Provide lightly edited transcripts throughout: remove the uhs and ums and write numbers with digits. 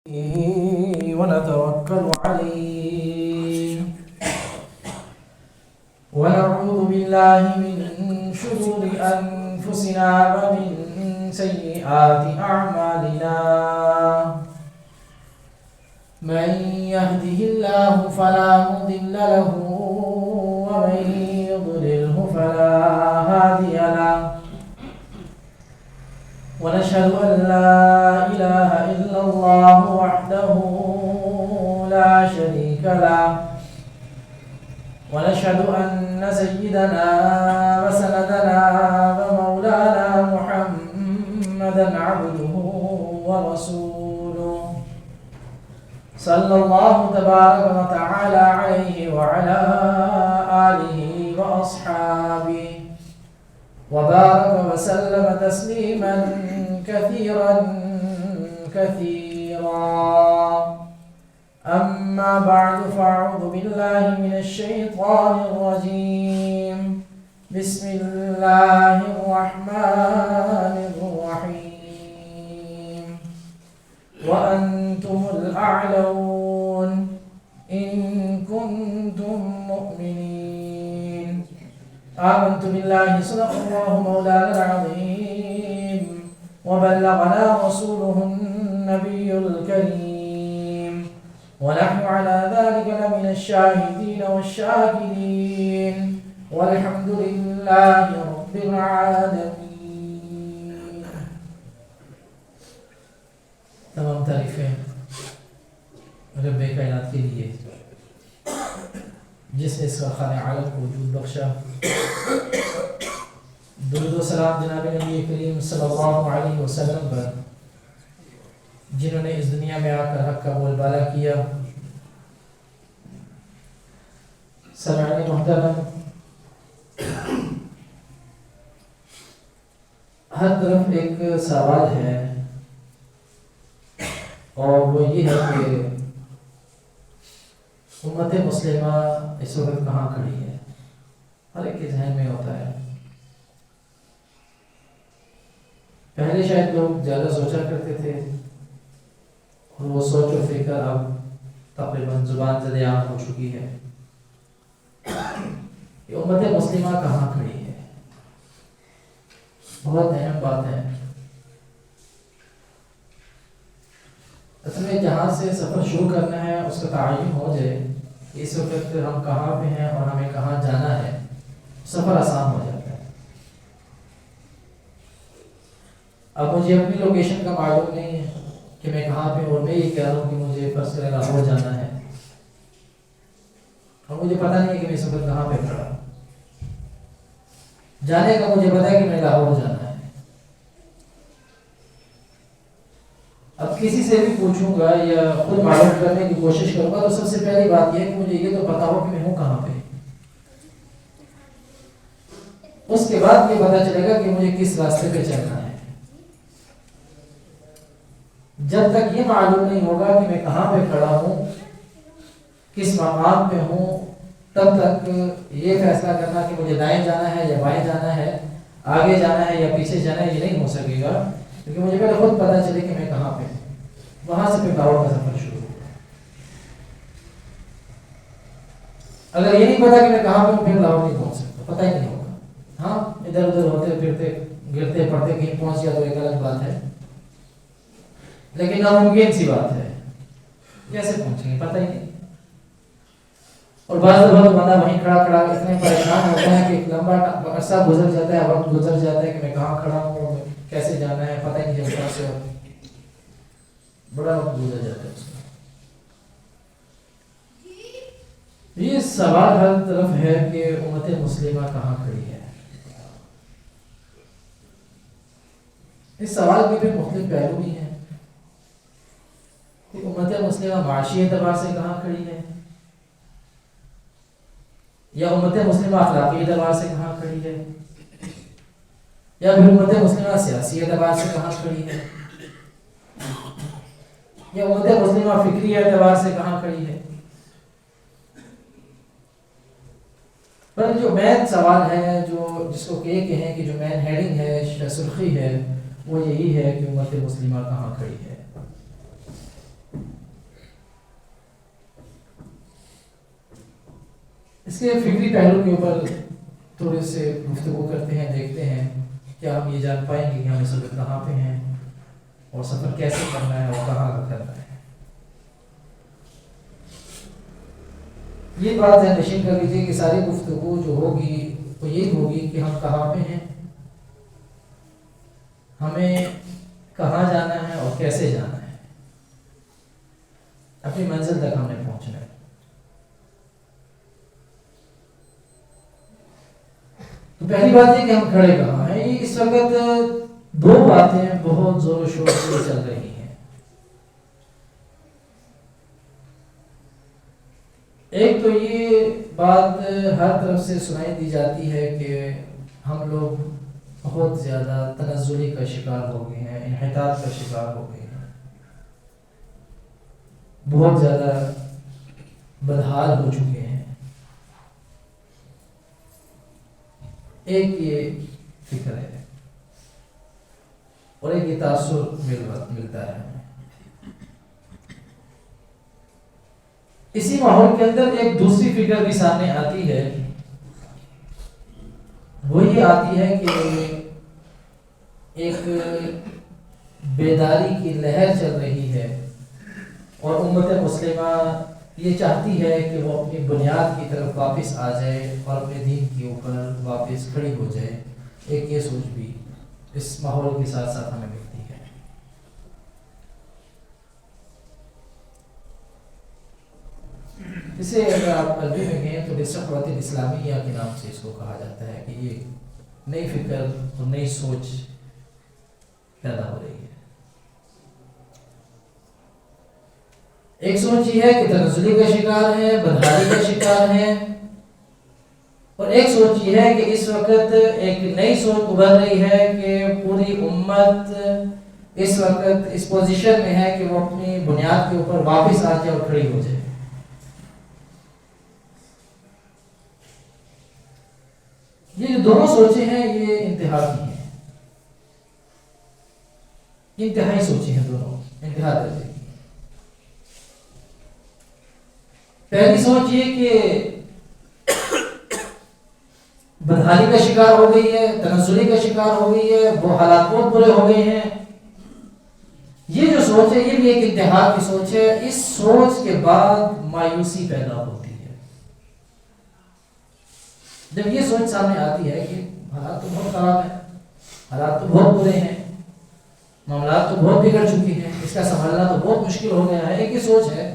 ونتوكل عليه ونعوذ بالله من شرور أنفسنا ومن سيئات أعمالنا من يهده الله فلا مضل له ومن يضلله فلا هادي له ونشهد أن لا إله إلا الله وحده لا شريك له ونشهد أن سيدنا وسندنا ومولانا محمدا عبده ورسوله صلى الله تبارك وتعالى عليه وعلى آله وأصحابه وبارك وسلم تسليما كثيرا أما بعد فأعوذ بالله من الشيطان الرجيم بسم الله الرحمن الرحيم وأنتم الأعلون إن كنتم مؤمنين آمنت بالله صدق الله مولانا العظيم وبلغنا رسوله النبي الكريم ونحن على ذلك لمن الشاهدين والشاكرين والحمد لله رب العالمين. تمام تعریفیں رب کائنات کے لیے جس نے اس کا خالق عالم کو وجود بخشا. درود و سلام جناب نبی کریم صلی اللہ علیہ وسلم پر جنہوں نے اس دنیا میں آ کر حق کا بول بالا کیا. سامعین محترم، ہر طرف ایک سوال ہے اور وہ یہ ہے کہ امت مسلمہ اس وقت کہاں کھڑی ہے. ہر ایک کے ذہن میں ہوتا ہے. پہلے شاید لوگ زیادہ سوچا کرتے تھے اور وہ سوچ و فکر اب تقریباً زبان زدے عام ہو چکی ہے. یہ امت مسلمہ کہاں کھڑی ہے بہت اہم بات ہے. اصل میں جہاں سے سفر شروع کرنا ہے اس کا تعین ہو جائے کہ اس وقت ہم کہاں پہ ہیں اور ہمیں کہاں جانا ہے، سفر آسان ہو جاتا ہے. اب مجھے اپنی لوکیشن کا معلوم نہیں ہے کہ میں کہاں پہ، اور میں یہ کہہ رہا ہوں کہ مجھے فرض کرے لاہور جانا ہے اور مجھے پتہ نہیں ہے کہ میں اس وقت کہاں پہ کھڑا ہوں. جانے کا مجھے پتہ ہے کہ میں لاہور جانا ہے. اب کسی سے بھی پوچھوں گا یا خود معلوم کرنے کی کوشش کروں گا تو سب سے پہلی بات یہ ہے کہ مجھے یہ تو پتا ہو کہ میں ہوں کہاں پہ. اس کے بعد یہ پتا چلے گا کہ مجھے کس راستے پہ چلنا ہے. جب تک یہ معلوم نہیں ہوگا کہ میں کہاں پہ کھڑا ہوں، کس مقام پہ ہوں، تب تک یہ فیصلہ کرنا کہ مجھے دائیں جانا ہے یا بائیں جانا ہے، آگے جانا ہے یا پیچھے جانا ہے، یہ نہیں ہو سکے گا. کیونکہ مجھے پہلے خود پتہ چلے کہ میں کہاں پہ ہوں، وہاں سے پھر دعوت کا سفر شروع ہوگا. اگر یہ نہیں پتا کہ میں کہاں پہ ہوں پھر دعوت نہیں پہنچ سکتا، پتہ ہی نہیں ہوگا. ہاں ادھر ادھر ہوتے پھرتے گرتے پڑتے کہیں پہنچ گیا تو ایک الگ بات ہے، لیکن ناممکن سی بات ہے. کیسے پہنچیں گے پتہ ہی نہیں. اور بعض دفعہ بندہ وہیں کھڑا کھڑا اتنے پریشان ہوتا ہے کہ ایک لمبا عرصہ گزر جاتا ہے، وقت گزر جاتا ہے کہ میں کہاں کھڑا ہوں، کیسے جانا ہے پتہ ہی نہیں چلتا. سے بڑا وقت گزر جاتا ہے اس میں. یہ سوال ہر طرف ہے کہ امت مسلمہ کہاں کھڑی ہے. اس سوال کے بھی مختلف پہلو بھی ہیں کہ امت مسلمہ معاشی اعتبار سے کہاں کھڑی ہے، یا امت مسلمہ اخلاقی اعتبار سے کہاں کھڑی ہے، یا پھر امت مسلمہ سیاسی اعتبار سے کہاں کھڑی ہے، یا امت مسلمہ فکری اعتبار سے کہاں کھڑی ہے. پر جو مین سوال ہے، جو جس کو کہیں کہ جو مین ہیڈنگ ہے، سرخی ہے، وہ یہی ہے کہ امت مسلمہ کہاں کھڑی ہے. اس کے فکری پہلو کے اوپر تھوڑے سے گفتگو کرتے ہیں، دیکھتے ہیں کیا ہم یہ جان پائیں گے کہ ہم اس وقت کہاں پہ ہیں اور سفر کیسے کرنا ہے اور کہاں کا کرنا ہے۔ یہ بات ذہن نشین کر لیجیے کہ ساری گفتگو جو ہوگی وہ یہی ہوگی کہ ہم کہاں پہ ہیں، ہمیں کہاں جانا ہے اور کیسے جانا ہے، اپنی منزل تک ہم نے پہنچنا ہے۔ تو پہلی بات یہ کہ ہم کھڑے کہاں ہیں۔ یہ اس وقت دو باتیں بہت زور و شور سے چل رہی ہیں۔ ایک تو یہ بات ہر طرف سے سنائی دی جاتی ہے کہ ہم لوگ بہت زیادہ تنزلی کا شکار ہو گئے ہیں، انحطاط کا شکار ہو گئے ہیں، بہت زیادہ بدحال ہو چکے ہیں۔ ایک یہ فکر ہے اور ایک یہ تاثر ملتا ہے۔ اسی ماحول کے اندر ایک دوسری فکر بھی سامنے آتی ہے، وہ یہ آتی ہے کہ ایک بیداری کی لہر چل رہی ہے اور امت مسلمہ یہ چاہتی ہے کہ وہ اپنی بنیاد کی طرف واپس آ جائے اور اپنے دین کے اوپر واپس کھڑی ہو جائے۔ ایک یہ سوچ بھی اس ماحول کے ساتھ ساتھ ہمیں ملتی ہے۔ اسے اگر آپ عربی میں کہیں تو نصرت اسلامیہ کے نام سے اس کو کہا جاتا ہے کہ یہ نئی فکر اور نئی سوچ پیدا ہو رہی ہے۔ ایک سوچ یہ ہے کہ تنزلی کا شکار ہے، بدحالی کا شکار ہے، اور ایک سوچ یہ ہے کہ اس وقت ایک نئی سوچ ابھر رہی ہے کہ پوری امت اس وقت اس پوزیشن میں ہے کہ وہ اپنی بنیاد کے اوپر واپس آ جائے اور کھڑی ہو جائے۔ یہ جو دونوں سوچیں ہیں یہ انتہا کی ہیں، انتہائی سوچیں ہیں، دونوں انتہا درجے کی۔ پہلی سوچ یہ کہ بدحالی کا شکار ہو گئی ہے، تنزلی کا شکار ہو گئی ہے، وہ حالات بہت برے ہو گئے ہیں۔ یہ جو سوچ ہے یہ بھی ایک انتہا کی سوچ ہے۔ اس سوچ کے بعد مایوسی پیدا ہوتی ہے۔ جب یہ سوچ سامنے آتی ہے کہ حالات تو بہت خراب ہیں، حالات تو بہت برے ہیں، معاملات تو بہت بگڑ چکے ہیں، اس کا سنبھالنا تو بہت مشکل ہو گیا ہے، ایک ہی سوچ ہے۔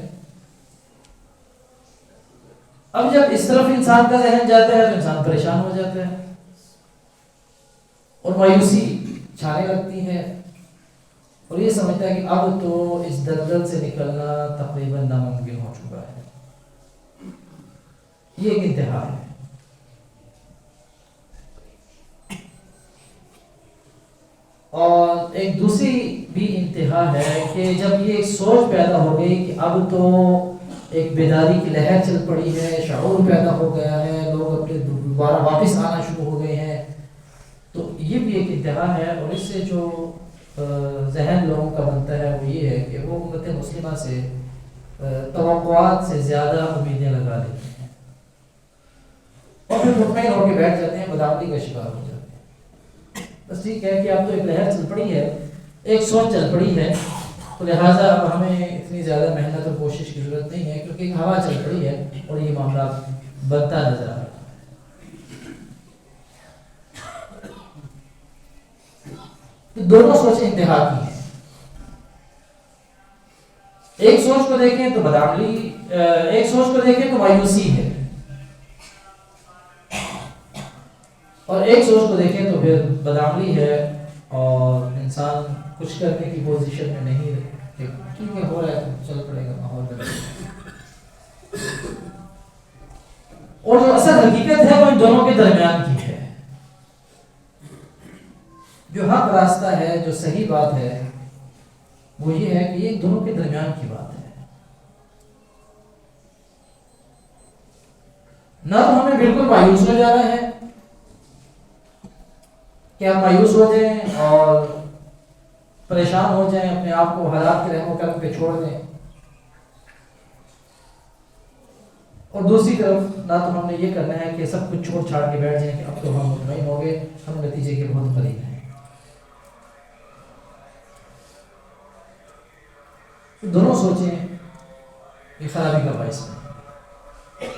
اب جب اس طرف انسان کا ذہن جاتا ہے تو انسان پریشان ہو جاتا ہے اور مایوسی چھانے لگتی ہے اور یہ سمجھتا ہے کہ اب تو اس دلدل سے نکلنا تقریباً ناممکن ہو چکا ہے۔ یہ ایک انتہا ہے۔ اور ایک دوسری بھی انتہا ہے کہ جب یہ ایک سوچ پیدا ہو گئی کہ اب تو ایک بیداری کی لہر چل پڑی ہے، شعور پیدا ہو گیا ہے، لوگ اپنے دوبارہ واپس آنا شروع ہو گئے ہیں، تو یہ بھی ایک انتہا ہے۔ اور اس سے جو ذہن لوگوں کا بنتا ہے وہ یہ ہے کہ وہ امت مسلمہ سے توقعات سے زیادہ امیدیں لگا لیتے ہیں اور پھر مطمئن ہو کے بیٹھ جاتے ہیں، بدعملی کا شکار ہو جاتے ہیں۔ بس ٹھیک ہے کہ اب تو ایک لہر چل پڑی ہے، ایک سوچ چل پڑی ہے، تو لہٰذا اب ہمیں اتنی زیادہ محنت اور کوشش کی ضرورت نہیں ہے کیونکہ ایک ہوا چل پڑی ہے اور یہ معاملہ بنتا نظر آ رہا ہے۔ دونوں سوچیں انتہا کی ہیں۔ ایک سوچ کو دیکھیں تو بدعملی، ایک سوچ کو دیکھیں تو مایوسی ہے، اور ایک سوچ کو دیکھیں تو پھر بدعملی ہے اور انسان کچھ کرنے کی پوزیشن میں نہیں رہے، ٹھیک ہے ہو رہا ہے تو چل پڑے گا ماحول میں۔ اور جو اصل حقیقت ہے وہ ان دونوں کے درمیان کی ہے۔ جو حق راستہ ہے، جو صحیح بات ہے وہ یہ ہے کہ یہ دونوں کے درمیان کی بات ہے۔ نہ تو ہمیں بالکل مایوس ہو جانا ہے کہ ہم مایوس ہو جائیں اور پریشان ہو جائیں، اپنے آپ کو حالات کے رحم و کرم پہ چھوڑ دیں، اور دوسری طرف نہ تو ہم نے یہ کرنا ہے کہ سب کچھ چھوڑ چھاڑ کے بیٹھ جائیں کہ اب تو ہم مطمئن ہو گئے، ہم نتیجے کے بہت قریب ہیں۔ دونوں سوچیں یہ خرابی کا باعث ہے۔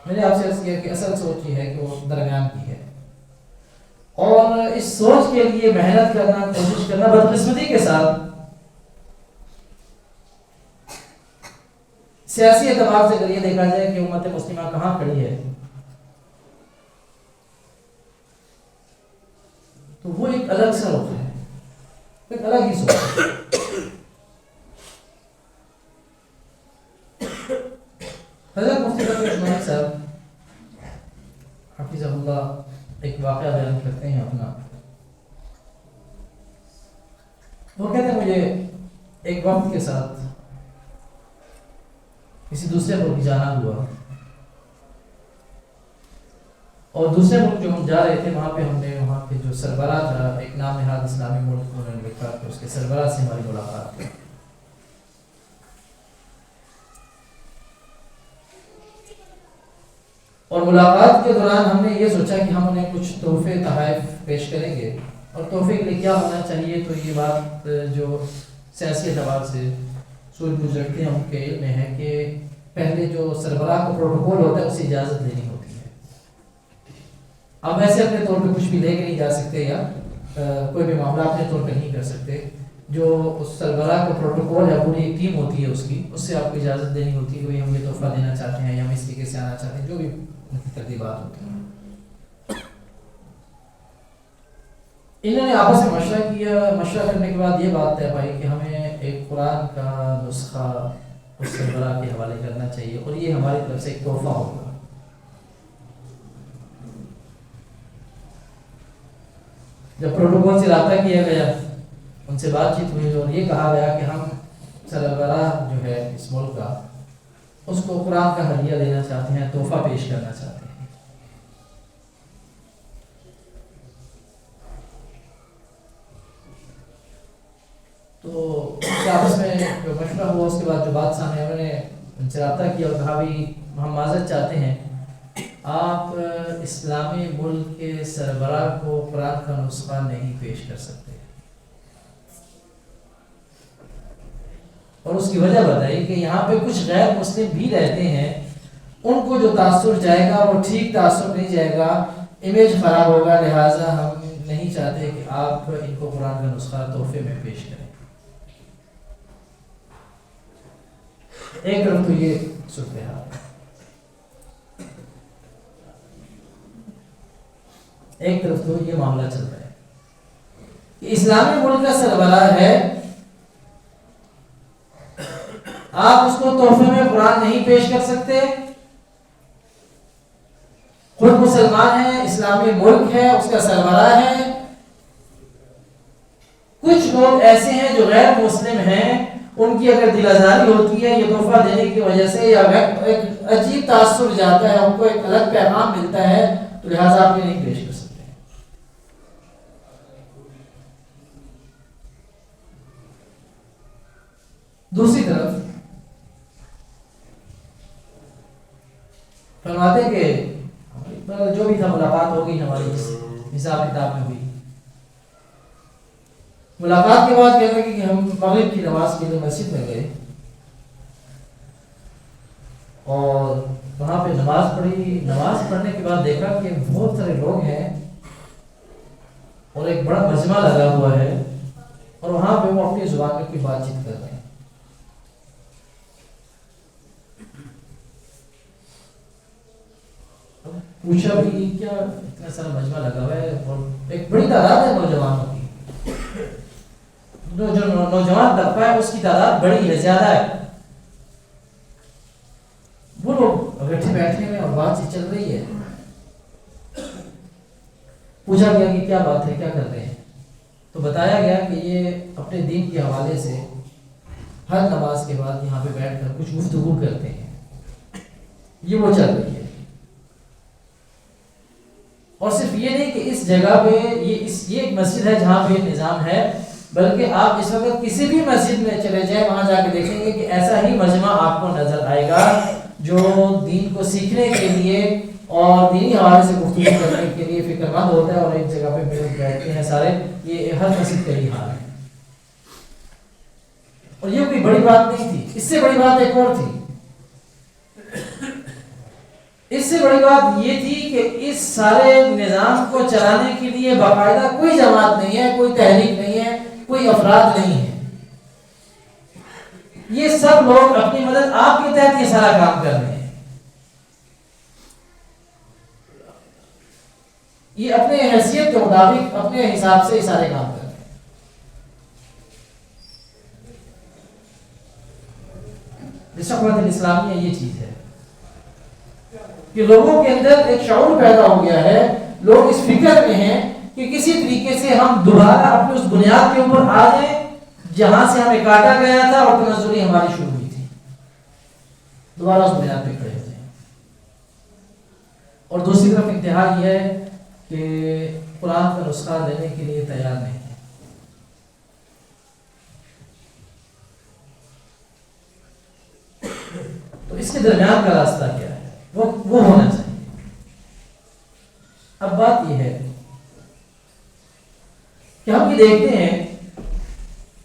میں نے آپ سے عرض کیا کہ اصل سوچ یہ ہے کہ وہ درمیان کی ہے، اور اس سوچ کے لیے محنت کرنا، کوشش کرنا، بدقسمتی کے ساتھ سیاسی اعتبار سے اگر یہ دیکھا جائے کہ امت مسلمہ کہاں کھڑی ہے تو وہ ایک الگ سا رخ ہے، ایک الگ ہی سوچ ہے۔ حضرت مفتی تقی عثمانی صاحب حفظہ اللہ ایک واقعہ بیان کرتے ہیں اپنا۔ وہ کہتے ہیں مجھے ایک وقت کے ساتھ کسی دوسرے ملک جانا ہوا، اور دوسرے ملک جو ہم جا رہے تھے وہاں پہ ہم نے وہاں پہ جو سربراہ تھا، ایک نام نہاد اسلامی ملک، انہوں نے لکھا کہ اس کے سربراہ سے ہماری ملاقات تھی۔ اور ملاقات کے دوران ہم نے یہ سوچا کہ ہم انہیں کچھ تحفے تحائف پیش کریں گے، اور تحفے کے لیے کیا ہونا چاہیے، تو یہ بات جو سیاسی اعتبار سے سوچ بوجھ رکھتے ہیں ان کے علم میں ہے کہ پہلے جو سربراہ کا پروٹوکول ہوتا ہے اسے اجازت لینی ہوتی ہے۔ اب ایسے اپنے طور پہ کچھ بھی لے کے نہیں جا سکتے، یا کوئی بھی معاملہ اپنے طور پہ نہیں کر سکتے۔ جو اس سربراہ کا پروٹوکول ہے، پوری ایک ٹیم ہوتی ہے اس کی، اس سے آپ کو اجازت دینی ہوتی ہے کہ ہم یہ تحفہ دینا چاہتے ہیں یا ہم اس طریقے سے آنا چاہتے ہیں، جو بھی ان کی ترتیبات ہوتی ہیں۔ انہوں نے آپس میں مشورہ کیا، مشورہ کرنے کے بعد یہ بات طے پائی کہ ہمیں ایک قرآن کا نسخہ اس سربراہ کے حوالے کرنا چاہیے، اور یہ ہماری طرف سے ایک تحفہ ہوگا۔ جب پروٹوکول سے رابطہ کیا گیا، ان سے بات چیت ہوئی اور یہ کہا گیا کہ ہم سربراہ جو ہے اس ملک کا، اس کو قرآن کا ہدیہ دینا چاہتے ہیں، تحفہ پیش کرنا چاہتے ہیں۔ تو آپس میں جو مشورہ ہوا، اس کے بعد جو بات سامنے، انہوں نے ان سے رابطہ کیا اور کہا بھی ہم معذرت چاہتے ہیں، آپ اسلامی ملک کے سربراہ کو قرآن کا نسخہ نہیں پیش کر سکتے، اور اس کی وجہ بتائی کہ یہاں پہ کچھ غیر مسلم بھی رہتے ہیں، ان کو جو تاثر جائے گا وہ ٹھیک تاثر نہیں جائے گا، امیج خراب ہوگا، لہٰذا ہم نہیں چاہتے کہ آپ ان کو قرآن کا نسخہ تحفے میں پیش کریں۔ ایک طرف تو یہ صورتحال، ایک طرف تو یہ معاملہ چل رہا ہے کہ اسلامی ملک کا سربراہ ہے، آپ اس کو تحفے میں قرآن نہیں پیش کر سکتے، خود مسلمان ہے، اسلامی ملک ہے، اس کا سربراہ ہے۔ کچھ لوگ ایسے ہیں جو غیر مسلم ہیں، ان کی اگر دل آزاری ہوتی ہے یہ تحفہ دینے کی وجہ سے، یا ایک عجیب تاثر جاتا ہے، ان کو ایک الگ پیغام ملتا ہے، تو لہٰذا آپ یہ نہیں پیش کر سکتے۔ دوسری طرف فرماتے کہ جو بھی تھا ملاقات ہو گئی ہماری، حساب کتاب میں ہوئی۔ ملاقات کے بعد کہتے ہیں کہ ہم مغرب کی نماز کے لیے مسجد میں گئے، اور وہاں پہ نماز پڑھی۔ نماز پڑھنے کے بعد دیکھا کہ بہت سارے لوگ ہیں اور ایک بڑا مجمع لگا ہوا ہے، اور وہاں پہ وہ اپنی زبان میں کوئی بات چیت کر رہے ہیں۔ پوچھا بھی کیا اتنا سارا مجمع لگا ہوا ہے، اور ایک بڑی تعداد ہے نوجوانوں کی، جو نوجوان طبقہ ہے اس کی تعداد بڑی ہے، زیادہ ہے۔ وہ لوگ بیٹھے بیٹھے ہیں اور بات چیت چل رہی ہے۔ پوچھا گیا کہ کیا بات ہے، کیا کر رہے ہیں، تو بتایا گیا کہ یہ اپنے دین کے حوالے سے ہر نماز کے بعد یہاں پہ بیٹھ کر کچھ گفتگو کرتے ہیں، یہ وہ چل رہی ہے۔ اور صرف یہ نہیں کہ اس جگہ پہ یہ ایک مسجد ہے جہاں پہ نظام ہے، بلکہ آپ اس وقت کسی بھی مسجد میں چلے جائیں، وہاں جا کے دیکھیں گے کہ ایسا ہی مجمع آپ کو نظر آئے گا، جو دین کو سیکھنے کے لیے اور دینی حوالے سے گفتگو کرنے کے لیے فکر مند ہوتا ہے اور ایک جگہ پہ مل بیٹھتے ہیں سارے، یہ ہر مسجد کا ہی حال ہے۔ اور یہ کوئی بڑی بات نہیں تھی، اس سے بڑی بات ایک اور تھی۔ اس سے بڑی بات یہ تھی کہ اس سارے نظام کو چلانے کے لیے باقاعدہ کوئی جماعت نہیں ہے، کوئی تحریک نہیں ہے، کوئی افراد نہیں ہے، یہ سب لوگ اپنی مدد آپ کے تحت یہ سارا کام کر رہے ہیں، یہ اپنے حیثیت کے مطابق اپنے حساب سے یہ سارے کام کر رہے ہیں۔ رسالت اسلامیہ یہ چیز ہے کہ لوگوں کے اندر ایک شعور پیدا ہو گیا ہے، لوگ اس فکر میں ہیں کہ کسی طریقے سے ہم دوبارہ اپنی اس بنیاد کے اوپر آ جائیں جہاں سے ہمیں کاٹا گیا تھا اور تنزلی ہماری شروع ہوئی تھی، دوبارہ اس بنیاد پہ کھڑے ہو جائیں۔ اور دوسری طرف انتہا یہ ہے کہ قرآن کا نسخہ دینے کے لیے تیار نہیں ہے۔ تو اس کے درمیان کا راستہ کیا ہے؟ وہ ہونا چاہیے۔ اب بات یہ ہے کہ ہم یہ دیکھتے ہیں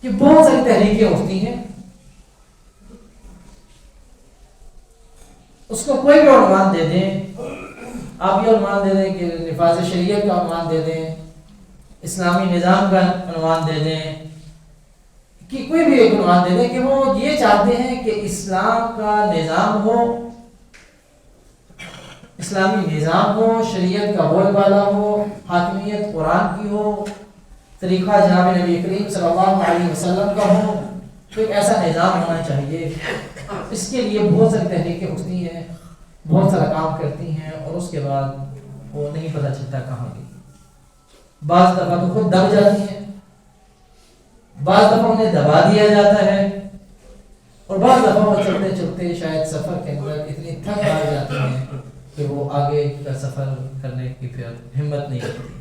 کہ بہت ساری تحریکیں ہوتی ہیں، اس کو کوئی بھی عنوان دے دیں، آپ یہ عنوان دے دیں کہ نفاذ شریعت کا عنوان دے دیں، اسلامی نظام کا عنوان دے دیں، کہ کوئی بھی ایک عنوان دے دیں کہ وہ یہ چاہتے ہیں کہ اسلام کا نظام ہو، اسلامی نظام ہو، شریعت کا بول بالا ہو، حاکمیت قرآن کی ہو، طریقہ جناب نبی کریم صلی اللہ علیہ وسلم کا ہو، تو ایک ایسا نظام ہونا چاہیے۔ اس کے لیے بہت ساری تحریکیں اٹھتی ہیں، بہت سارا کام کرتی ہیں، اور اس کے بعد وہ نہیں پتہ چلتا کہاں گئی۔ بعض دفعہ تو خود دب جاتی ہیں، بعض دفعہ انہیں دبا دیا جاتا ہے، اور بعض دفعہ وہ چلتے چلتے شاید سفر کے اندر اتنی تھک ہار جاتے ہیں کہ وہ آگے کا سفر کرنے کی پھر ہمت نہیں ہوتی۔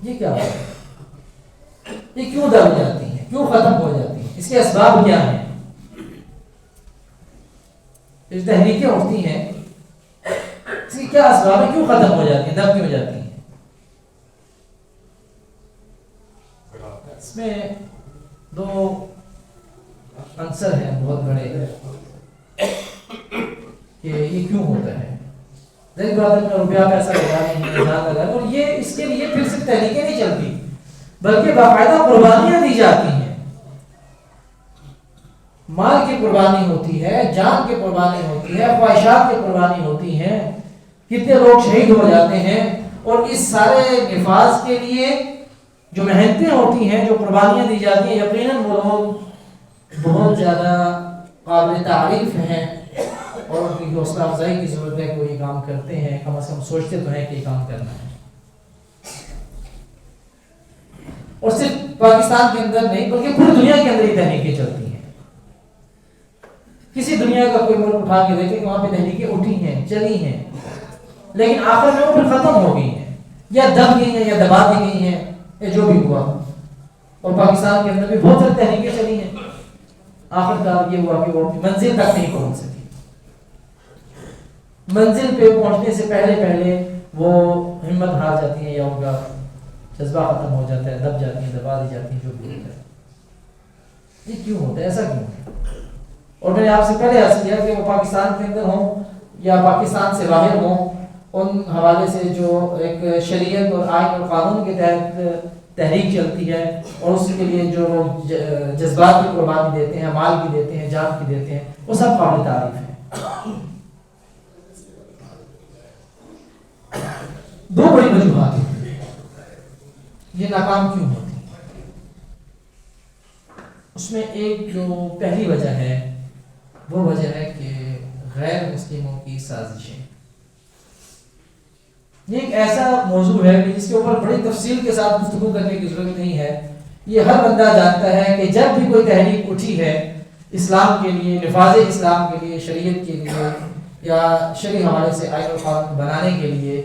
یہ کیا ہے؟ یہ کیوں دب جاتی ہیں، کیوں ختم ہو جاتی ہیں؟ اس کے اسباب کیا ہیں؟ جو تحریکیں اٹھتی ہیں اس کی کیا اسباب ہیں؟ کیوں ختم ہو جاتی ہیں، دب کیوں جاتی ہیں؟ اس میں دو عنصر ہیں بہت بڑے کہ یہ کیوں ہوتا ہے۔ ظاہر بات ہے روپیہ پیسہ لگا رہے ہیں، جان لگا، اور یہ اس کے لیے پھر صرف تحریکیں نہیں چلتی بلکہ باقاعدہ قربانیاں دی جاتی ہیں، مال کی قربانی ہوتی ہے، جان کی قربانی ہوتی ہے، خواہشات کی قربانی ہوتی ہے، کتنے لوگ شہید ہو جاتے ہیں، اور اس سارے نفاذ کے لیے جو محنتیں ہوتی ہیں، جو قربانیاں دی جاتی ہیں، یقیناً وہ لوگ بہت زیادہ قابل تعریف ہیں، اور ان کی حوصلہ افزائی کی ضرورت ہے کہ وہ یہ کام کرتے ہیں، کم از کم سوچتے تو ہیں کہ یہ کام کرنا ہے۔ اور صرف پاکستان کے اندر نہیں بلکہ پوری دنیا کے اندر یہ تحریکیں چلتی ہیں۔ کسی دنیا کا کوئی ملک اٹھا کے دیکھیں کہ وہاں پہ تحریکیں اٹھی ہیں، چلی ہیں، لیکن آخر میں وہ پھر ختم ہو گئی ہیں، یا دب گئی ہیں، یا دبا دی گئی ہیں، یا جو بھی ہوا۔ اور پاکستان کے اندر بھی بہت ساری تحریکیں چلی ہیں، آخر کار یہ ہوا کہ وہ منزل تک نہیں پہنچ سکی۔ منزل پہ پہنچنے سے پہلے وہ ہمت ہار جاتی ہیں، یا ان کا جذبہ ختم ہو جاتا ہے، دب جاتی ہیں، دبا دی جاتی ہیں، جو بھی ہوتا ہے۔ یہ کیوں ہوتا ہے؟ ایسا کیوں ہے؟ اور میں نے آپ سے پہلے عرض کیا کہ وہ پاکستان کے اندر ہوں یا پاکستان سے باہر ہوں، ان حوالے سے جو ایک شریعت اور آئین اور قانون کے تحت تحریک چلتی ہے، اور اس کے لیے جو لوگ جذبات کی قربانی دیتے ہیں، مال کی دیتے ہیں، جان کی دیتے ہیں، وہ سب قابل تعریف ہیں۔ دو بڑی وجوہات ہیں یہ ناکام کیوں ہوتی ہیں۔ اس میں ایک جو پہلی وجہ ہے وہ وجہ ہے کہ غیر مسلموں کی سازشیں۔ یہ ایک ایسا موضوع ہے کہ جس کے اوپر بڑی تفصیل کے ساتھ گفتگو کرنے کی ضرورت نہیں ہے۔ یہ ہر بندہ جانتا ہے کہ جب بھی کوئی تحریک اٹھی ہے اسلام کے لیے، نفاذ اسلام کے لیے، شریعت کے لیے، یا شرعی حوالے سے آئین و قانون بنانے کے لیے،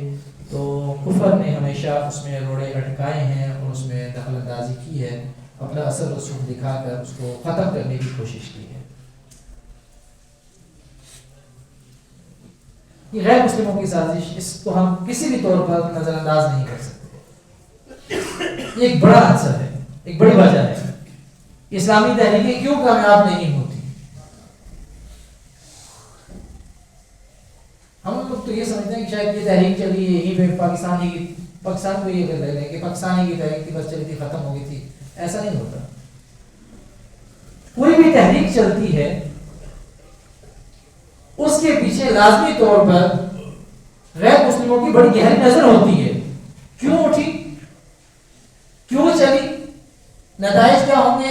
تو کفر نے ہمیشہ اس میں روڑے اٹکائے ہیں اور اس میں دخل اندازی کی ہے، اپنا اثر رسوخ دکھا کر اس کو ختم کرنے کی کوشش کی ہے۔ یہ غیر مسلموں کی سازش، اس کو ہم کسی بھی طور پر نظر انداز نہیں کر سکتے. یہ ایک بڑا عنصر ہے، ایک بڑی وجہ ہے اسلامی تحریکیں کیوں کامیاب نہیں ہوتی. ہم لوگ تو یہ سمجھتے ہیں کہ شاید یہ تحریک چلی ہے یہیں پہ پاکستان کو یہ کر لے رہے کہ پاکستانی کی تحریک تھی، بس چلی تھی، ختم ہو گئی تھی. ایسا نہیں ہوتا. کوئی بھی تحریک چلتی ہے اس کے پیچھے لازمی طور پر غیر مسلموں کی بڑی گہری نظر ہوتی ہے. کیوں اٹھی، کیوں چلی، نتائج کیا ہوں گے،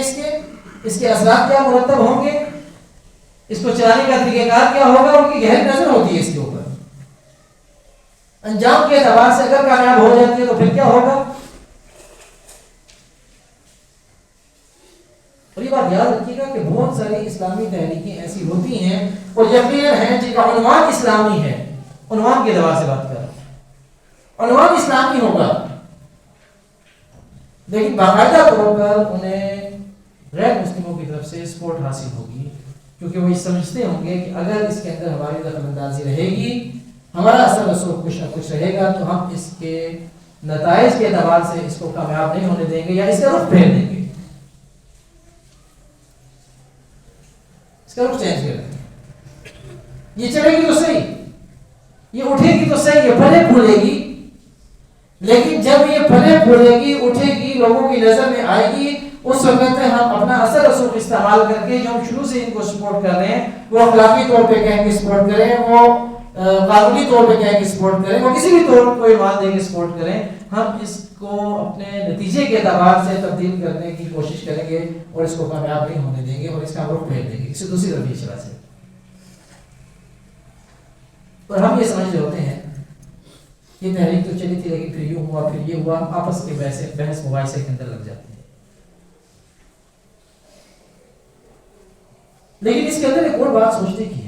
اس کے اثرات کیا مرتب ہوں گے، اس کو چلانے کا طریقہ کار کیا ہوگا، ان کی گہری نظر ہوتی ہے اس کے اوپر. انجام کے اعتبار سے اگر کامیاب ہو جاتی ہے تو پھر کیا ہوگا. اور یہ بات یاد رکھیے گا کہ بہت ساری اسلامی تحریکیں ایسی ہوتی ہیں اور یقیناً ہیں جن کا عنوان اسلامی ہے، عنوان کے اعتبار سے بات کر رہا ہوں، عنوان اسلامی ہوگا، لیکن باقاعدہ طور پر انہیں غیر مسلموں کی طرف سے سپورٹ حاصل ہوگی، کیونکہ وہ یہ سمجھتے ہوں گے کہ اگر اس کے اندر ہماری دخل اندازی رہے گی، ہمارا اثر رسوخ کچھ نہ کچھ رہے گا، تو ہم اس کے نتائج کے اعتبار سے اس کو کامیاب نہیں ہونے دیں گے یا اس کا رخ پھیر دیں گے، اس کا رخ چینج کر دیں گے. یہ چلے گی تو صحیح، یہ اٹھے گی تو صحیح، یہ پھلے پھولے گی، لیکن جب یہ پھلے پھولے گی، اٹھے گی، لوگوں کی نظر میں آئے گی، اس وقت ہم اپنا اثر رسوخ استعمال کر کے جو ہم شروع سے ان کو سپورٹ کر رہے ہیں، وہ اخلاقی طور پہ کہیں گے سپورٹ کریں، وہ قانونی طور پہ کہیں گے سپورٹ کریں، وہ کسی بھی طور پر کوئی مان دیں گے سپورٹ کریں، ہم اس کو اپنے نتیجے کے اعتبار سے تبدیل کرنے کی کوشش کریں گے اور اس کو کامیاب نہیں ہونے دیں گے اور اس کا رخ پھیر دیں گے کسی دوسری طرف اشارہ سے. اور ہم یہ سمجھ رہے ہوتے ہیں یہ تحریک تو چلی تھی لیکن پھر یوں ہوا، پھر یہ ہوا، آپس کے بحث مباحثے کے اندر لگ جاتے ہیں. لیکن اس کے اندر ایک اور بات سوچنے کی ہے،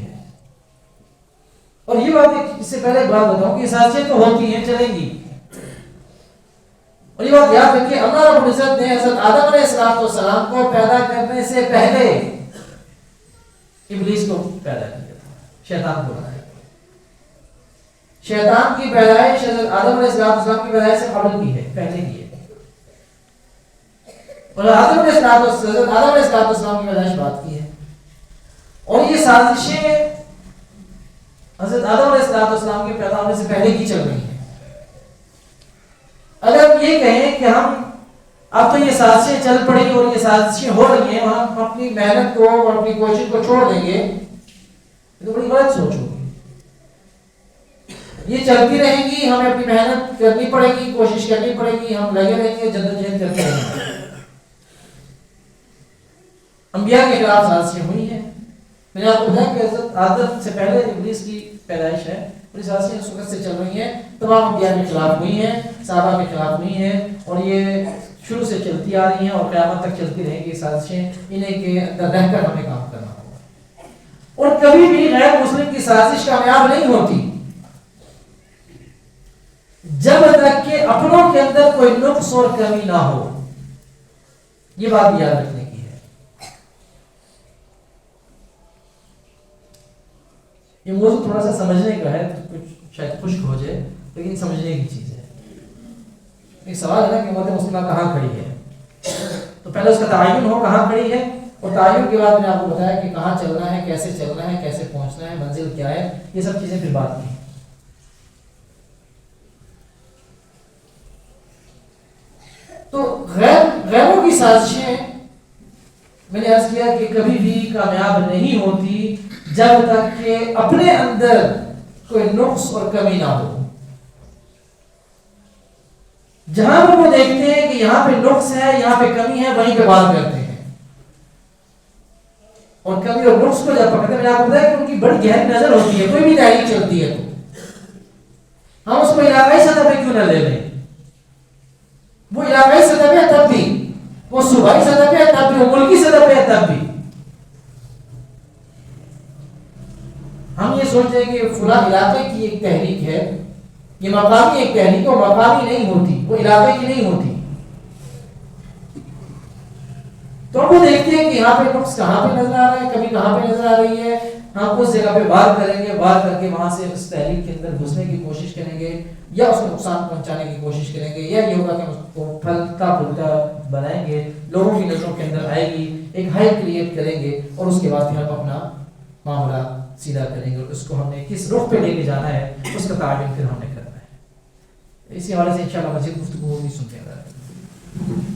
اور یہ بات اس سے پہلے ایک بات بتاؤں کہ سازشیں تو ہوتی ہیں، چلیں گی، اور یہ بات یاد رکھیے اللہ رب العزت نے حضرت آدم علیہ السلام کو پیدا کرنے سے پہلے ابلیس کو پیدا کیا تھا، شیطان کو بنایا. شیطان کی پیدائش حضرت آدم علیہ السلام کی پیدائش سے قبل کی ہے، پہلے کی ہے، اور حضرت آدم علیہ السلام کی پیدائش بات کی ہے. اور یہ سازشیں حضرت آدم علیہ السلام کے پیدا ہونے سے پہلے کی چل رہی ہیں. اگر یہ کہیں کہ ہم اب تو یہ سازشیں چل پڑی اور یہ سازشیں ہو رہی ہیں، ہم اپنی محنت کو اور اپنی کوشش کو چھوڑ دیں گے، یہ تو بڑی غلط سوچ ہوگی. یہ چلتی رہیں گی، ہمیں اپنی محنت کرنی پڑے گی، کوشش کرنی پڑے گی، ہم لگے رہیں گے، جدوجہد کرتے رہیں گے. انبیاء کے خلاف سازشیں ہوئی ہیں. میں نے آپ کو بتایا کہ حضرت آدم سے پہلے ابلیس کی پیدائش ہے، اور یہ سازشیں اس وقت سے چل رہی ہیں، تمام انبیاء کے خلاف ہوئی ہیں، صحابہ کے خلاف ہوئی ہیں، اور یہ شروع سے چلتی آ رہی ہیں اور قیامت تک چلتی رہیں گی سازشیں. انہیں کے اندر رہ کر ہمیں کام کرنا ہوگا. اور کبھی بھی غیر مسلم کی سازش کامیاب نہیں ہوتی جب تک کہ اپنوں کے اندر کوئی نقص اور کمی نہ ہو. یہ بات یاد رکھنے کی ہے. یہ موضوع تھوڑا سا سمجھنے کا ہے، کچھ شاید خشک ہو جائے لیکن سمجھنے کی چیز ہے. ایک سوال ہے نا کہ امت مسلمہ کہاں کھڑی ہے، تو پہلے اس کا تعین ہو کہاں کھڑی ہے، اور تعین کے بعد میں نے آپ کو بتایا کہ کہاں چلنا ہے، کیسے چلنا ہے، کیسے پہنچنا ہے، منزل کیا ہے، یہ سب چیزیں پھر بات کی. تو غیروں کی سازشیں میں نے عرض کیا کہ کبھی بھی کامیاب نہیں ہوتی جب تک کہ اپنے اندر کوئی نقص اور کمی نہ ہو. جہاں پر وہ دیکھتے ہیں کہ یہاں پہ نقص ہے، یہاں پہ کمی ہے، وہیں پہ بات کرتے ہیں. اور کمی اور نقص کو جب پکڑتے ہیں، میں نے آپ کو بتایا کہ ان کی بڑی گہری نظر ہوتی ہے. کوئی بھی تحریک چلتی ہے تو ہم اس کو علاقائی سطح پہ کیوں نہ لے لیں، وہ علاقائی سطح پہ ہے تب بھی، وہ صوبائی سطح پہ ہے تب بھی، وہ ملکی سطح پہ ہے تب بھی. ہم یہ سوچتے ہیں کہ فلاں علاقے کی ایک تحریک ہے، یہ مقامی ایک تحریک ہے، وہ مقامی نہیں ہوتی، وہ علاقے کی نہیں ہوتی. تو وہ دیکھتے ہیں کہ یہاں پہ نقص کہاں پہ نظر آ رہا ہے، کمی کہاں پہ نظر آ رہی ہے، ہم اس جگہ پہ وار کریں گے، وار کر کے وہاں سے اس تحریک کے اندر گھسنے کی کوشش کریں گے یا اس کو نقصان پہنچانے کی کوشش کریں گے، یا یہ ہوگا کہ ہم اس کو پھلتا پھولتا بنائیں گے، لوگوں کی نظروں کے اندر آئے گی، ایک ہائپ کریٹ کریں گے اور اس کے بعد پھر ہم اپنا معاملہ سیدھا کریں گے اور اس کو ہم نے کس رخ پہ لے کے جانا ہے اس کا تعین پھر ہم نے کرنا ہے۔ اسی حوالے سے انشاءاللہ مزید گفتگو ہوگی، سنتے ہیں۔